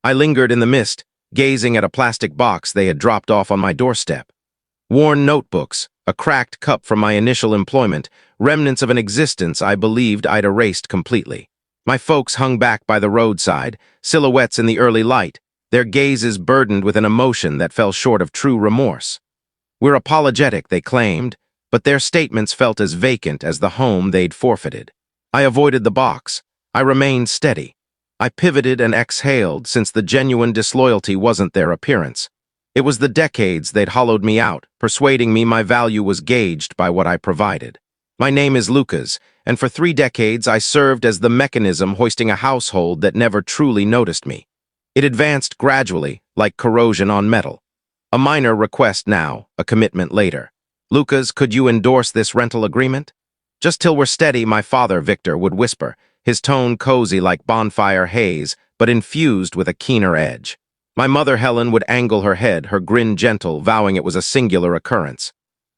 I lingered in the mist, gazing at a plastic box they had dropped off on my doorstep. Worn notebooks, a cracked cup from my initial employment, remnants of an existence I believed I'd erased completely. My folks hung back by the roadside, silhouettes in the early light, their gazes burdened with an emotion that fell short of true remorse. We're apologetic, they claimed, but their statements felt as vacant as the home they'd forfeited. I avoided the box. I remained steady. I pivoted and exhaled since the genuine disloyalty wasn't their appearance. It was the decades they'd hollowed me out, persuading me my value was gauged by what I provided. My name is Lucas, and for 3 decades I served as the mechanism hoisting a household that never truly noticed me. It advanced gradually, like corrosion on metal. A minor request now, a commitment later. Lucas, could you endorse this rental agreement? Just till we're steady, my father, Victor, would whisper, his tone cozy like bonfire haze, but infused with a keener edge. My mother, Helen, would angle her head, her grin gentle, vowing it was a singular occurrence.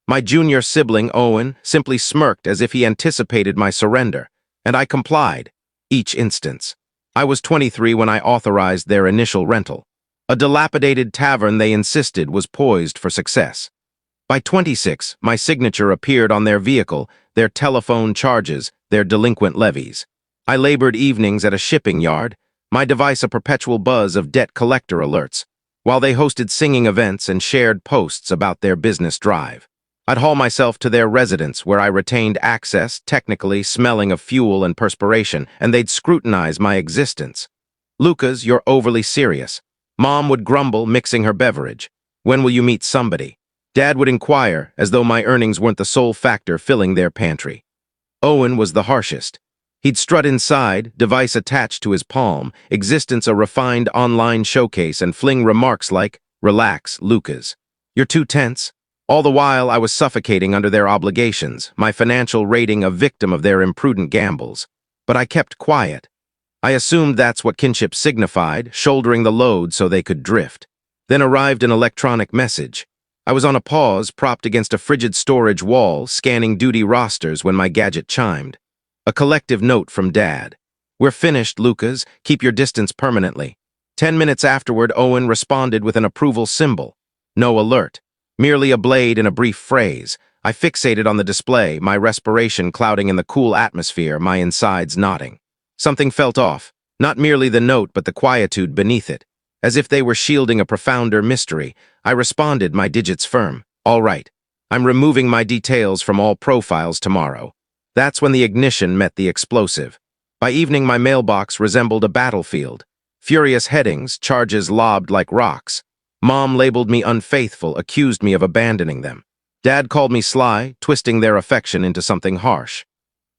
My junior sibling, Owen, simply smirked as if he anticipated my surrender, and I complied, each instance. I was 23 when I authorized their initial rental. A dilapidated tavern they insisted was poised for success. By 26, my signature appeared on their vehicle, their telephone charges, their delinquent levies. I labored evenings at a shipping yard, my device a perpetual buzz of debt collector alerts, while they hosted singing events and shared posts about their business drive. I'd haul myself to their residence where I retained access, technically smelling of fuel and perspiration, and they'd scrutinize my existence. Lucas, you're overly serious. Mom would grumble, mixing her beverage. When will you meet somebody? Dad would inquire, as though my earnings weren't the sole factor filling their pantry. Owen was the harshest. He'd strut inside, device attached to his palm, existence a refined online showcase, and fling remarks like, "Relax, Lucas. You're too tense." All the while, I was suffocating under their obligations, my financial rating a victim of their imprudent gambles. But I kept quiet. I assumed that's what kinship signified, shouldering the load so they could drift. Then arrived an electronic message. I was on a pause, propped against a frigid storage wall, scanning duty rosters when my gadget chimed. A collective note from Dad. "We're finished, Lucas. Keep your distance permanently." 10 minutes afterward, Owen responded with an approval symbol. No alert. Merely a blade in a brief phrase. I fixated on the display, my respiration clouding in the cool atmosphere, my insides knotting. Something felt off, not merely the note but the quietude beneath it. As if they were shielding a profounder mystery, I responded, my digits firm. "All right. I'm removing my details from all profiles tomorrow." That's when the ignition met the explosive. By evening, my mailbox resembled a battlefield. Furious headings, charges lobbed like rocks. Mom labeled me unfaithful, accused me of abandoning them. Dad called me sly, twisting their affection into something harsh.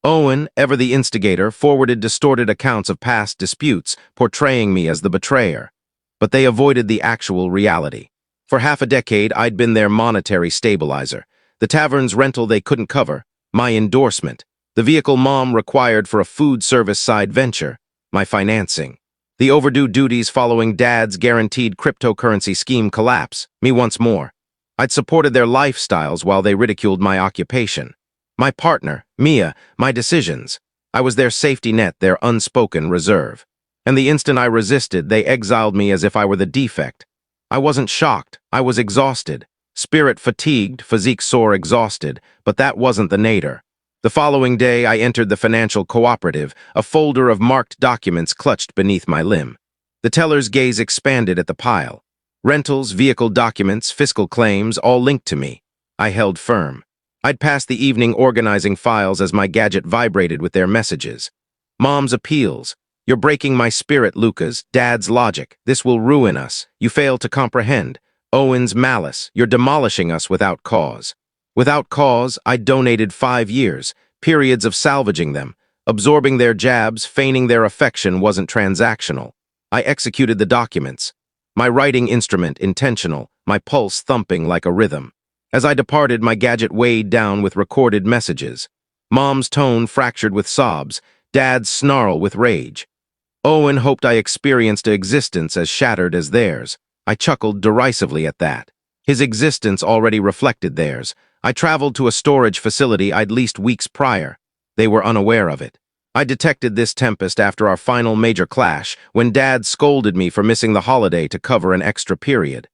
Owen, ever the instigator, forwarded distorted accounts of past disputes, portraying me as the betrayer. But they avoided the actual reality. For half a decade, I'd been their monetary stabilizer. The tavern's rental they couldn't cover, my endorsement. The vehicle Mom required for a food service side venture, my financing. The overdue duties following Dad's guaranteed cryptocurrency scheme collapse, me once more. I'd supported their lifestyles while they ridiculed my occupation. My partner, Mia, my decisions. I was their safety net, their unspoken reserve. And the instant I resisted, they exiled me as if I were the defect. I wasn't shocked, I was exhausted. Spirit fatigued, physique sore exhausted, but that wasn't the nadir. The following day, I entered the financial cooperative, a folder of marked documents clutched beneath my limb. The teller's gaze expanded at the pile. Rentals, vehicle documents, fiscal claims, all linked to me. I held firm. I'd passed the evening organizing files as my gadget vibrated with their messages. Mom's appeals. "You're breaking my spirit, Lucas. Dad's logic. This will ruin us. You fail to comprehend. Owen's malice. You're demolishing us without cause." Without cause, I donated 5 years, periods of salvaging them. Absorbing their jabs, feigning their affection wasn't transactional. I executed the documents. My writing instrument intentional, my pulse thumping like a rhythm. As I departed, my gadget weighed down with recorded messages. Mom's tone fractured with sobs, Dad's snarl with rage. Owen hoped I experienced an existence as shattered as theirs. I chuckled derisively at that. His existence already reflected theirs. I traveled to a storage facility I'd leased weeks prior. They were unaware of it. I detected this tempest after our final major clash, when Dad scolded me for missing the holiday to cover an extra period.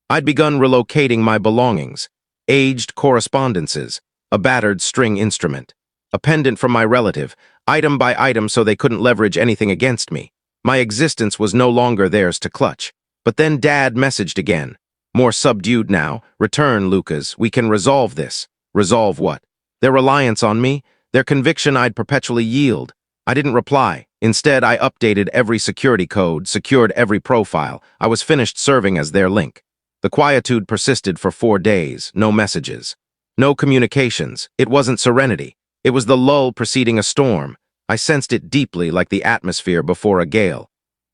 I'd begun relocating my belongings: aged correspondences, a battered string instrument, a pendant from my relative, item by item so they couldn't leverage anything against me. My existence was no longer theirs to clutch. But then Dad messaged again, more subdued now. "Return, Lucas. We can resolve this." Resolve what? Their reliance on me? Their conviction I'd perpetually yield? I didn't reply. Instead, I updated every security code, secured every profile. I was finished serving as their link. The quietude persisted for 4 days. No messages. No communications. It wasn't serenity. It was the lull preceding a storm. I sensed it deeply, like the atmosphere before a gale.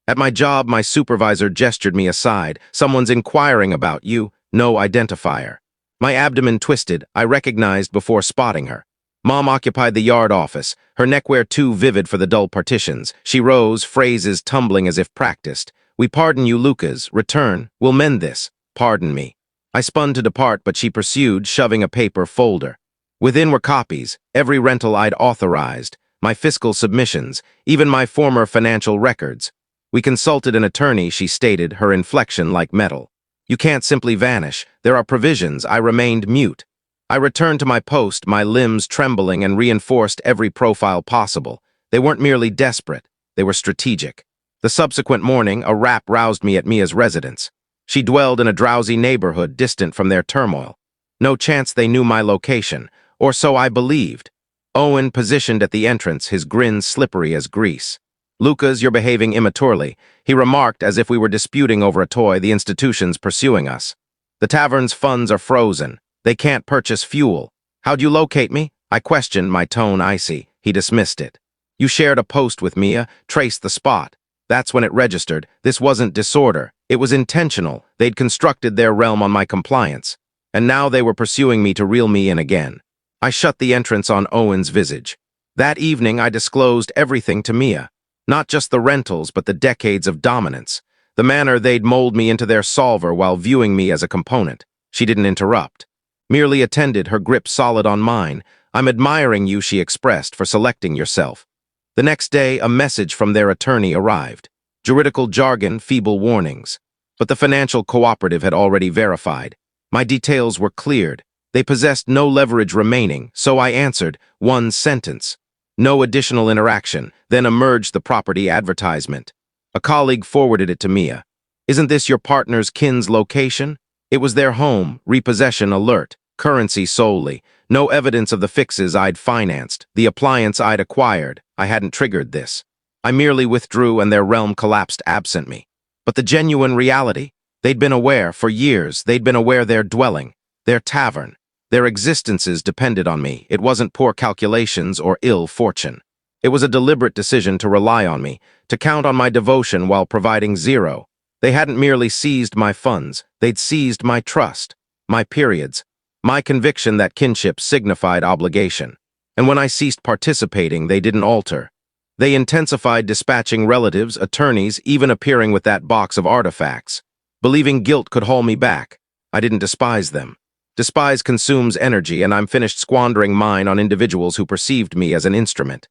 At my job, my supervisor gestured me aside. "Someone's inquiring about you." No identifier. My abdomen twisted. I recognized before spotting her. Mom occupied the yard office, her neckwear too vivid for the dull partitions. She rose, phrases tumbling as if practiced. "We pardon you, Lucas. Return. We'll mend this." Pardon me. I spun to depart, but she pursued, shoving a paper folder. Within were copies, every rental I'd authorized, my fiscal submissions, even my former financial records. "We consulted an attorney," she stated, her inflection like metal. "You can't simply vanish. There are provisions." I remained mute. I returned to my post, my limbs trembling, and reinforced every profile possible. They weren't merely desperate. They were strategic. The subsequent morning, a rap roused me at Mia's residence. She dwelled in a drowsy neighborhood distant from their turmoil. No chance they knew my location, or so I believed. Owen positioned at the entrance, his grin slippery as grease. "Lucas, you're behaving immaturely," he remarked as if we were disputing over a toy. "The institution's pursuing us. The tavern's funds are frozen. They can't purchase fuel." "How'd you locate me?" I questioned, my tone icy. He dismissed it. "You shared a post with Mia, traced the spot." That's when it registered. This wasn't disorder. It was intentional. They'd constructed their realm on my compliance. And now they were pursuing me to reel me in again. I shut the entrance on Owen's visage. That evening, I disclosed everything to Mia. Not just the rentals, but the decades of dominance. The manner they'd mold me into their solver while viewing me as a component. She didn't interrupt. Merely attended, her grip solid on mine. "I'm admiring you," she expressed, "for selecting yourself." The next day, a message from their attorney arrived. Juridical jargon, feeble warnings. But the financial cooperative had already verified. My details were cleared. They possessed no leverage remaining, so I answered, one sentence. No additional interaction. Then emerged the property advertisement. A colleague forwarded it to Mia. "Isn't this your partner's kin's location?" It was their home, repossession alert, currency solely. No evidence of the fixes I'd financed, the appliance I'd acquired. I hadn't triggered this. I merely withdrew and their realm collapsed absent me. But the genuine reality? They'd been aware for years. They'd been aware their dwelling, their tavern, their existences depended on me. It wasn't poor calculations or ill fortune. It was a deliberate decision to rely on me, to count on my devotion while providing zero. They hadn't merely seized my funds, they'd seized my trust, my periods, my conviction that kinship signified obligation. And when I ceased participating, they didn't alter. They intensified dispatching relatives, attorneys, even appearing with that box of artifacts. Believing guilt could haul me back. I didn't despise them. Despise consumes energy, and I'm finished squandering mine on individuals who perceived me as an instrument.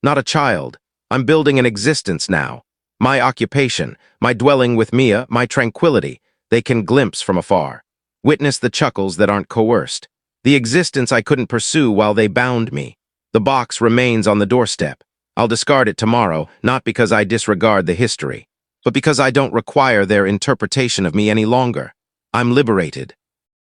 Not a child. I'm building an existence now. My occupation, my dwelling with Mia, my tranquility, they can glimpse from afar. Witness the chuckles that aren't coerced. The existence I couldn't pursue while they bound me. The box remains on the doorstep. I'll discard it tomorrow, not because I disregard the history, but because I don't require their interpretation of me any longer. I'm liberated.